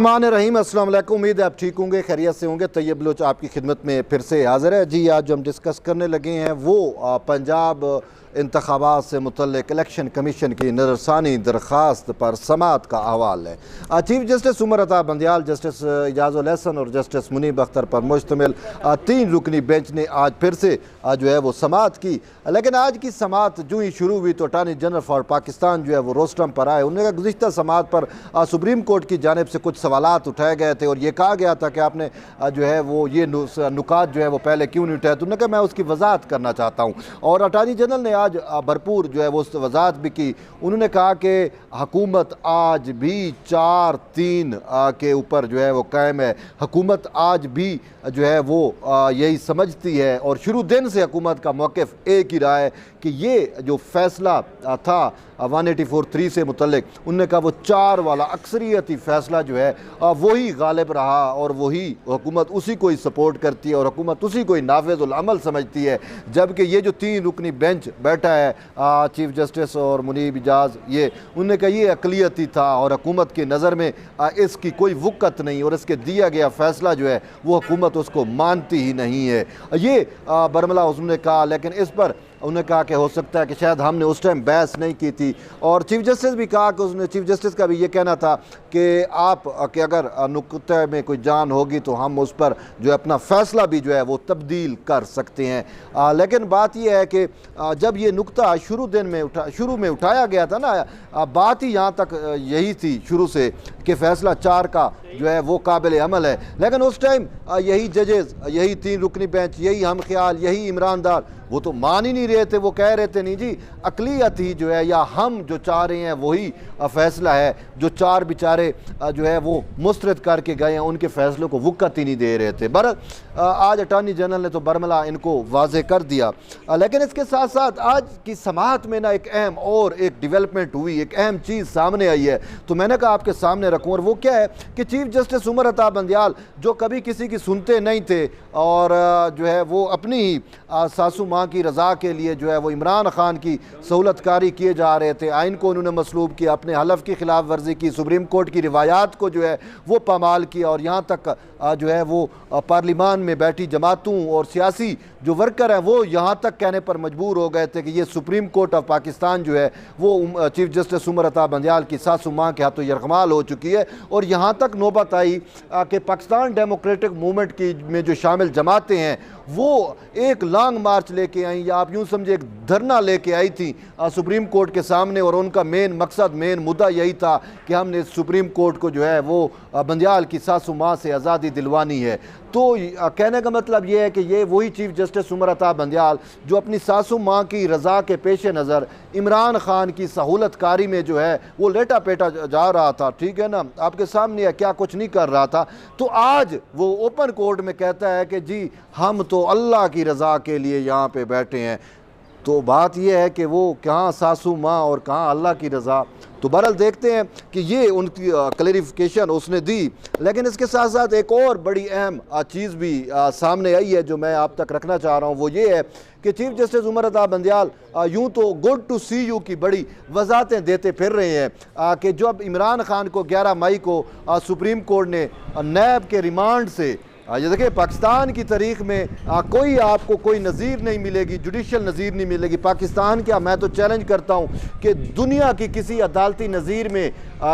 मान रहीम, अस्सलाम वालेकुम। उम्मीद है आप ठीक होंगे, खैरियत से होंगे। तैयब बलोच आपकी खिदमत में फिर से हाज़िर है। जी, आज जो हम डिस्कस करने लगे हैं वो पंजाब इंतखाबात से मुतल्लिक इलेक्शन कमीशन की नज़रसानी दरख्वास्त पर समाअत का अहवाल है। Chief justice Umar Ata Bandial, justice Ijazul Ehsan और जस्टिस मुनीब अख्तर पर मुश्तमिल 3 रुकनी बेंच ने आज फिर से जो है वो समाअत की। लेकिन आज की समाअत जो ही शुरू हुई तो अटॉर्नी जनरल फॉर पाकिस्तान जो है वो रोस्टम पर आए। उन्होंने कहा गुज़िश्ता समाअत पर सुप्रीम कोर्ट की जानिब से कुछ सवालात उठाए गए थे और ये कहा गया था कि आपने जो है वो ये नुकात जो है वो पहले क्यों नहीं उठाए। तो उन्होंने कहा मैं उसकी वजाहत करना चाहता हूँ और अटॉर्नी जनरल ने आज भरपूर जो है वो वजाहत भी की। उन्होंने कहा कि हुकूमत आज भी 4-3 के ऊपर जो है वो कायम है। हुकूमत आज भी जो है वो यही समझती है और शुरू दिन से हुकूमत का मौक़िफ़ एक ही रहा है कि ये जो फ़ैसला था 184(3) से मुतल्लिक, उन्होंने कहा वो 4 वाला अक्सरियती फ़ैसला जो है वही गालिब रहा और वही हुकूमत उसी को ही सपोर्ट करती है और हुकूमत उसी को ही नाफिज़ुल अमल समझती है। जबकि ये जो 3 रुकनी बेंच बैठा है चीफ जस्टिस और मुनीब इजाज़, ये उन्होंने कहा ये अक़लियती था और हुकूमत की नज़र में इसकी कोई वक़्त नहीं और इसके दिया गया फ़ैसला जो है वो हुकूमत उसको मानती ही नहीं है। ये बरमला उन्होंने कहा। लेकिन इस पर उन्होंने कहा कि हो सकता है कि शायद हमने उस टाइम बहस नहीं की थी और चीफ जस्टिस भी कहा कि उसने चीफ जस्टिस का भी ये कहना था कि आप कि अगर नुक्ते में कोई जान होगी तो हम उस पर जो है अपना फ़ैसला भी जो है वो तब्दील कर सकते हैं। लेकिन बात यह है कि जब ये नुक्ता शुरू में उठाया गया था ना, बात ही यहाँ तक यही थी शुरू से कि फ़ैसला 4 का जो है वो काबिल अमल है। लेकिन उस टाइम यही जजेस, यही 3 रुकनी बेंच, यही हम ख्याल, यही इमरान डार वो तो मान ही नहीं रहे थे। वो कह रहे थे नहीं जी, अक़लियत ही जो है या हम जो चाह रहे हैं वही फ़ैसला है। जो 4 बेचारे जो है वो मुस्तरद करके गए हैं उनके फ़ैसलों को वक़्त ही नहीं दे रहे थे। आज अटॉर्नी जनरल ने तो बरमला इनको वाज़े कर दिया। लेकिन इसके साथ साथ आज की समाअत में ना एक अहम और एक डेवलपमेंट हुई, एक अहम चीज़ सामने आई है तो मैंने कहा आपके सामने रखूँ। और वो क्या है कि चीफ जस्टिस उमर अता बंदियाल जो कभी किसी की सुनते नहीं थे और जो है वो अपनी ही सासू माँ की रज़ा के लिए जो है वो इमरान खान की सहूलतकारी किए जा रहे थे। आइन को उन्होंने मसलूब किया, अपने हलफ की खिलाफ वर्जी की, सुप्रीम कोर्ट की रिवायात को जो है वो पामाल किया और यहाँ तक जो है वो पार्लिमान में बैठी जमातों और सियासी जो वर्कर हैं वो यहाँ तक कहने पर मजबूर हो गए थे कि ये सुप्रीम कोर्ट ऑफ पाकिस्तान जो है वो चीफ जस्टिस उमर अता बंदियाल की सासू माँ के हाथों यरगमाल हो चुकी है। और यहाँ तक नौबत आई कि पाकिस्तान डेमोक्रेटिक मूवमेंट की में जो शामिल जमातें हैं वो एक लॉन्ग मार्च लेके आई, या आप यूँ समझे एक धरना लेके आई थी सुप्रीम कोर्ट के सामने और उनका मेन मकसद, मेन मुद्दा यही था कि हमने सुप्रीम कोर्ट को जो है वो बंदियाल की सासू माँ से आज़ादी दिलवानी है। तो कहने का मतलब ये है कि ये वही चीफ जस्टिस उमर अता बंदियाल जो अपनी सासू माँ की रज़ा के पेश नज़र इमरान खान की सहूलतकारी में जो है वो लेटा पेटा जा रहा था, ठीक है ना, आपके सामने क्या कुछ नहीं कर रहा था। तो आज वो ओपन कोर्ट में कहता है कि जी हम तो अल्लाह की रज़ा के लिए यहाँ पे बैठे हैं। तो बात यह है कि वो कहाँ सासू माँ और कहाँ अल्लाह की रज़ा। तो बहरहाल देखते हैं कि ये उनकी क्लैरिफिकेशन उसने दी। लेकिन इसके साथ साथ एक और बड़ी अहम चीज़ भी सामने आई है जो मैं आप तक रखना चाह रहा हूँ। वो ये है कि चीफ जस्टिस उमर अता बंदियाल यूँ तो गुड टू सी यू की बड़ी वजाहतें देते फिर रहे हैं कि जब इमरान खान को 11 मई को सुप्रीम कोर्ट ने नैब के रिमांड से ये देखिए पाकिस्तान की तारीख में कोई आपको कोई नज़ीर नहीं मिलेगी, जुडिशल नज़ीर नहीं मिलेगी। पाकिस्तान क्या, मैं तो चैलेंज करता हूँ कि दुनिया की किसी अदालती नज़ीर में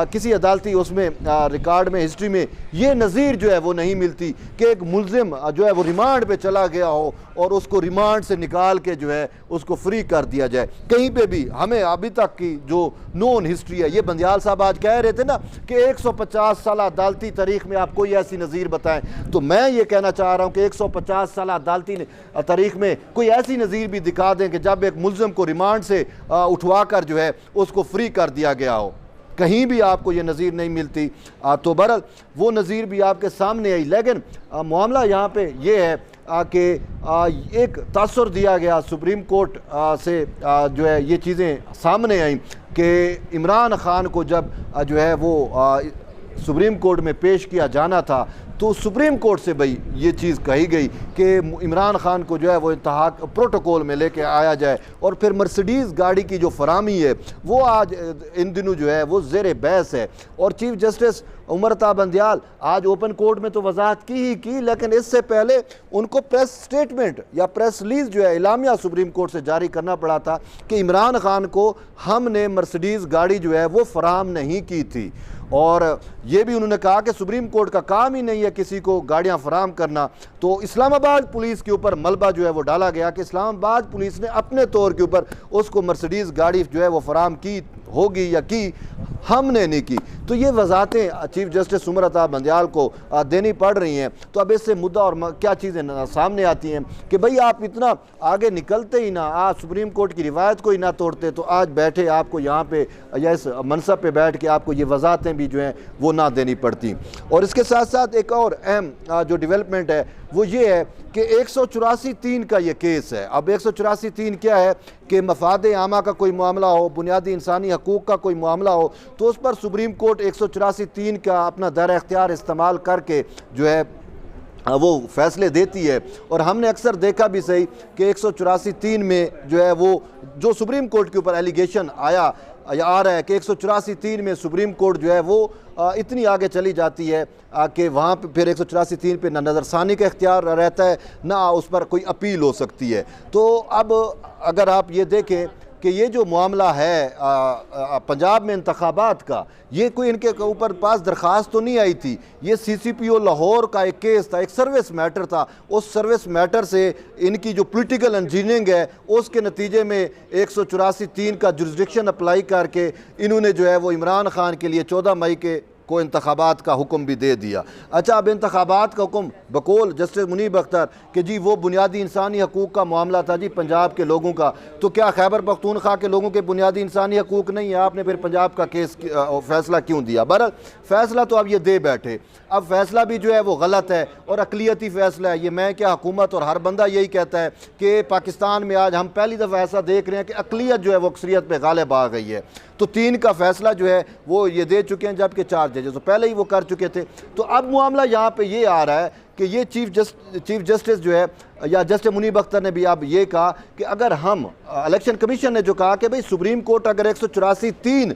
किसी अदालती उसमें रिकॉर्ड में, हिस्ट्री में ये नज़ीर जो है वो नहीं मिलती कि एक मुल्ज़िम जो है वो रिमांड पे चला गया हो और उसको रिमांड से निकाल के जो है उसको फ्री कर दिया जाए। कहीं पे भी हमें अभी तक की जो नोन हिस्ट्री है, ये बंदियाल साहब आज कह रहे थे ना कि 150 साल अदालती तारीख में आप कोई ऐसी नज़ीर बताएं, तो मैं ये कहना चाह रहा हूँ कि 150 साल अदालती तारीख में कोई ऐसी नज़ीर भी दिखा दें कि जब एक मुल्ज़िम को रिमांड से उठवा कर जो है उसको फ्री कर दिया गया हो। कहीं भी आपको ये नज़ीर नहीं मिलती। तो बहरहाल वो नज़ीर भी आपके सामने आई। लेकिन मामला यहाँ पे ये है कि एक तासुर दिया गया सुप्रीम कोर्ट से जो है ये चीज़ें सामने आई कि इमरान खान को जब जो है वो सुप्रीम कोर्ट में पेश किया जाना था तो सुप्रीम कोर्ट से भाई ये चीज़ कही गई कि इमरान खान को जो है वो इंतहा प्रोटोकॉल में लेके आया जाए, और फिर मर्सिडीज़ गाड़ी की जो फरामी है वो आज इन दिनों जो है वो ज़ेर बहस है। और चीफ जस्टिस उमर ता बंदयाल आज ओपन कोर्ट में तो वजाहत की, लेकिन इससे पहले उनको प्रेस स्टेटमेंट या प्रेस रिलीज़ जो है इलामिया सुप्रीम कोर्ट से जारी करना पड़ा था कि इमरान खान को हमने मर्सिडीज़ गाड़ी जो है वो फराहम नहीं की थी। और ये भी उन्होंने कहा कि सुप्रीम कोर्ट का काम ही नहीं है किसी को गाड़ियां फराहम करना। तो इस्लामाबाद पुलिस के ऊपर मलबा जो है वो डाला गया कि इस्लामाबाद पुलिस ने अपने तौर के ऊपर उसको मर्सिडीज़ गाड़ी जो है वो फराहम की होगी या की, हमने नहीं की। तो ये वजाहतें चीफ जस्टिस उमर अता बंदयाल को देनी पड़ रही हैं। तो अब इससे मुद्दा और क्या चीज़ें सामने आती हैं कि भाई आप इतना आगे निकलते ही ना, आज सुप्रीम कोर्ट की रिवायत को ही ना तोड़ते, तो आज बैठे आपको यहाँ पे या इस मनसब पे बैठ के आपको ये वजाहतें भी जो हैं वो ना देनी पड़ती। और इसके साथ साथ एक और अहम जो डेवलपमेंट है वो ये है कि 184(3) का ये केस है। अब 184(3) क्या है कि मफाद आमा का कोई मामला हो, बुनियादी इंसानी हकूक़ का कोई मामला हो, तो उस पर सुप्रीम कोर्ट 184(3) का अपना दायरा इख्तियार इस्तेमाल करके जो है वो फैसले देती है। और हमने अक्सर देखा भी सही कि 184(3) में जो है वो जो सुप्रीम कोर्ट के ऊपर एलिगेशन आ रहा है कि 184(3) में सुप्रीम कोर्ट जो है वो इतनी आगे चली जाती है कि वहाँ पे फिर 184(3) पे ना नज़रसानी का इख्तियार रहता है, ना उस पर कोई अपील हो सकती है। तो अब अगर आप ये देखें कि ये जो मामला है पंजाब में इंतखाबात का, ये कोई इनके ऊपर पास दरख्वास्त तो नहीं आई थी, ये CCPO लाहौर का एक केस था, एक सर्विस मैटर था। उस सर्विस मैटर से इनकी जो पॉलिटिकल इंजीनियरिंग है उसके नतीजे में 184(3) का जुरिस्डिक्शन अप्लाई करके इन्होंने जो है वो इमरान खान के लिए 14 मई के को इंतखाबात का हुक्म भी दे दिया। अच्छा, अब इंतखाबात का हुक्म बकौल जस्टिस मुनीब अख्तर कि जी वो बुनियादी इंसानी हकूक़ का मामला था जी पंजाब के लोगों का, तो क्या खैबर पख्तूनख्वा के लोगों के बुनियादी इंसानी हकूक़ नहीं है? आपने फिर पंजाब का केस फैसला क्यों दिया? बहरहाल फ़ैसला तो अब ये दे बैठे। अब फैसला भी जो है वो गलत है और अक़लियती फ़ैसला है। ये मैं क्या, हुकूमत और हर बंदा यही कहता है कि पाकिस्तान में आज हम पहली दफ़ा ऐसा देख रहे हैं कि अक़लियत जो है वो अक्सरियत पे गालिब आ गई है। तो 3 का फ़ैसला जो है वो ये दे चुके हैं, जबकि 4 जजेस तो पहले ही वो कर चुके थे। तो अब मामला यहाँ पे ये आ रहा है कि ये चीफ जस्टिस जो है या जस्टिस मुनीब अख्तर ने भी अब ये कहा कि अगर हम इलेक्शन कमीशन ने जो कहा कि भाई सुप्रीम कोर्ट अगर 184(3)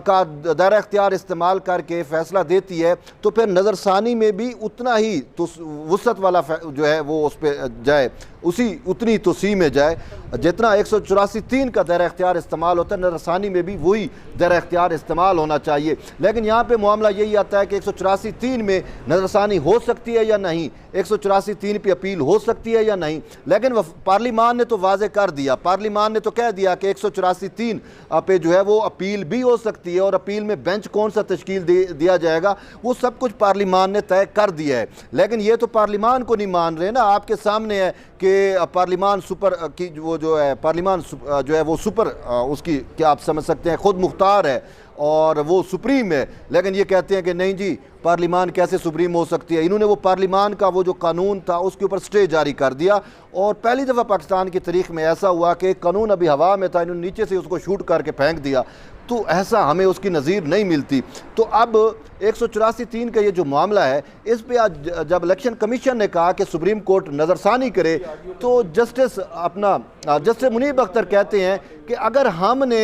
का दायरा इख्तियार इस्तेमाल करके फ़ैसला देती है तो फिर नज़रसानी में भी उतना ही तो वुसअत वाला जो है वो उस पर जाए, उतनी तोसी में जाए जितना 184(3) का दायरा इख्तियार इस्तेमाल होता है, नज़रसानी में भी वही दायरा इख्तियार इस्तेमाल होना चाहिए। लेकिन यहाँ पर मामला यही आता है कि 184(3) में नज़रसानी हो सकती है या नहीं, 184(3) पे अपील हो सकती है या नहीं। लेकिन पार्लिमान ने तो वाज़े कर दिया, पार्लिमान ने तो कह दिया कि 184(3) पे जो है वो अपील भी हो सकती है और अपील में बेंच कौन सा तश्कील दिया जाएगा वो सब कुछ पार्लिमान ने तय कर दिया है। लेकिन ये तो पार्लिमान को नहीं मान रहे ना, आपके सामने है कि पार्लिमान सुपर की वो जो है पार्लिमान जो है वो सुपर उसकी क्या आप समझ सकते हैं खुद मुख्तार है और वो सुप्रीम है। लेकिन ये कहते हैं कि नहीं जी पार्लिमान कैसे सुप्रीम हो सकती है। इन्होंने वो पार्लिमान का वो जो कानून था उसके ऊपर स्टे जारी कर दिया और पहली दफ़ा पाकिस्तान की तारीख में ऐसा हुआ कि कानून अभी हवा में था, इन्होंने नीचे से उसको शूट करके फेंक दिया। तो ऐसा हमें उसकी नज़ीर नहीं मिलती। तो अब 184(3) का ये जो मामला है इस पे आज जब इलेक्शन कमीशन ने कहा कि सुप्रीम कोर्ट नज़रसानी करे तो जस्टिस मुनीब अख्तर कहते हैं कि अगर हमने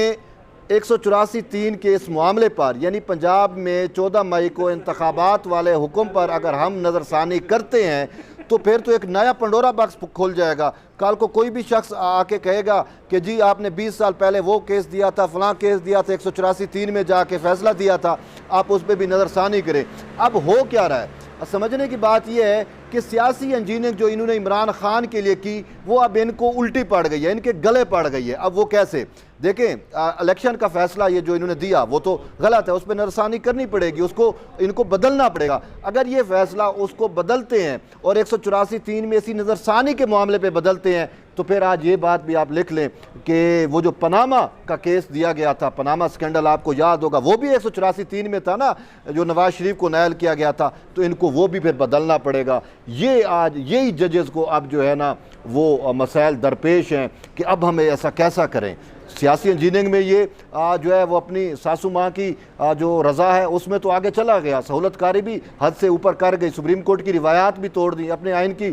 184(3) के इस मामले पर यानी पंजाब में 14 मई को इंतखाबात वाले हुक्म पर अगर हम नज़रसानी करते हैं तो फिर तो एक नया पंडोरा बॉक्स खुल जाएगा। कल को कोई भी शख्स आके कहेगा कि जी आपने 20 साल पहले वो केस दिया था, फलां केस दिया था, 184(3) में जाके फैसला दिया था, आप उस पर भी नज़रसानी करें। अब हो क्या रहा है, समझने की बात यह है कि सियासी इंजीनियरिंग जो इन्होंने इमरान खान के लिए की वो अब इनको उल्टी पड़ गई है, इनके गले पड़ गई है। अब वो कैसे देखें, इलेक्शन का फैसला ये जो इन्होंने दिया वो तो गलत है, उस पर नज़रसानी करनी पड़ेगी, उसको इनको बदलना पड़ेगा। अगर ये फैसला उसको बदलते हैं और 184(3) में इसी नज़रसानी के मामले पे बदलते हैं तो फिर आज ये बात भी आप लिख लें कि वो जो पनामा का केस दिया गया था, पनामा स्कैंडल आपको याद होगा, वो भी 184(3) में था ना, जो नवाज शरीफ को नायल किया गया था, तो इनको वो भी फिर बदलना पड़ेगा। ये आज यही जजेस को अब जो है ना वो मसाइल दरपेश हैं कि अब हमें ऐसा कैसा करें। सियासी इंजीनियरिंग में ये जो है वो अपनी सासू माँ की जो रज़ा है उसमें तो आगे चला गया, सहूलतकारी भी हद से ऊपर कर गई, सुप्रीम कोर्ट की रिवायात भी तोड़ दी, अपने आइन की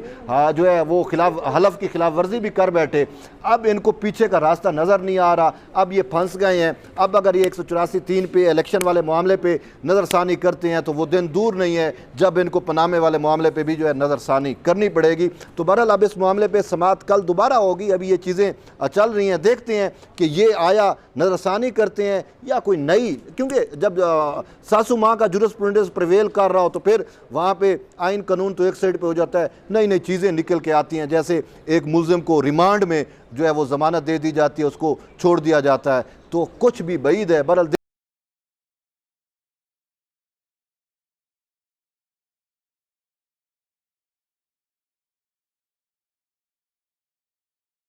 जो है वो खिलाफ हलफ की खिलाफ वर्जी भी कर बैठे। अब इनको पीछे का रास्ता नज़र नहीं आ रहा, अब ये फंस गए हैं। अब अगर ये 184(3) पे इलेक्शन वाले मामले पे नज़रसानी करते हैं तो वो दिन दूर नहीं है जब इनको पनामे वाले मामले पे भी जो है नज़रसानी करनी पड़ेगी। तो बहरहाल अब इस मामले पे समाअत कल दोबारा होगी। अभी ये चीज़ें चल रही हैं, देखते हैं कि ये आया नज़रसानी करते हैं या कोई नई, क्योंकि जब सासू माँ का जुरिस्प्रूडेंस प्रिवेल कर रहा हो तो फिर वहाँ पे आइन कानून तो एक साइड पे हो जाता है, नई नई चीज़ें निकल के आती हैं। जैसे एक मुल्ज़िम को रिमांड में जो है वो ज़मानत दे दी जाती है, उसको छोड़ दिया जाता है, तो कुछ भी बईद है। बहरहाल